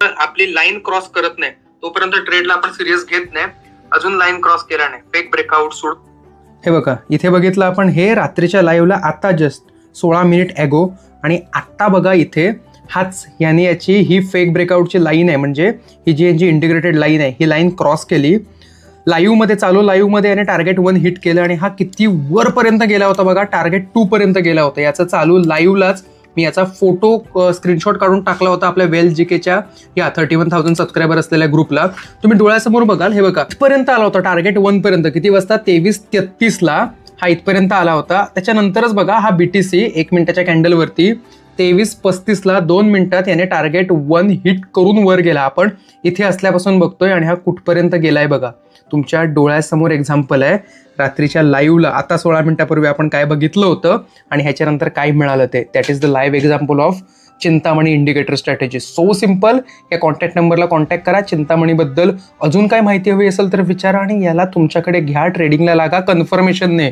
आपली line cross करत नाही तोपर्यंत ट्रेडला आपण सिरियस घेत नाही. अजून लाईन क्रॉस केला नाही, फेक ब्रेकआउट सोड. हे बघा इथे बघितलं आपण, हे रात्रीच्या लाईव्हला आता जस्ट 16 मिनिट ॲगो, आणि आत्ता बघा इथे हाच याने याची ही फेक ब्रेकआउटची लाईन आहे, म्हणजे ही जी यांची इंटिग्रेटेड लाईन आहे ही लाईन क्रॉस केली लाईव्हमध्ये, चालू लाईव्हमध्ये याने टार्गेट 1 हिट केलं आणि हा किती वरपर्यंत गेला होता बघा, टार्गेट 2 पर्यंत गेला होता. याचा चालू लाईव्हलाच मी याचा फोटो स्क्रीनशॉट काढून टाकला होता आपल्या वेल्थ जीकेच्या या 31,000 सबस्क्रायबर असलेल्या ग्रुपला. तुम्ही डोळ्यासमोर बघाल, हे बघा इथपर्यंत आला होता टार्गेट 1 पर्यंत. किती वाजता? 23:33 हा इथपर्यंत आला होता. त्याच्यानंतरच बघा हा BTC 1 मिनिटाच्या कॅन्डलवरती 23:35 2 मिनिटात याने टार्गेट 1 हिट करून वर गेला. आपण इथे असल्यापासून बघतोय आणि हा कुठपर्यंत गेलाय बघा, तुमच्या डोळ्यासमोर एक्झाम्पल आहे. रात्रीच्या लाईव्हला आता 16 मिनिटापूर्वी आपण काय बघितलं होतं आणि ह्याच्यानंतर काय मिळालं ते, that is the live example of Chintamani indicator strategy. So simple. या कॉन्टॅक्ट नंबरला कॉन्टॅक्ट करा. चिंतामणीबद्दल अजून काय माहिती हवी असेल तर विचारा आणि याला तुमच्याकडे घ्या, ट्रेडिंगला लागा कन्फर्मेशनने.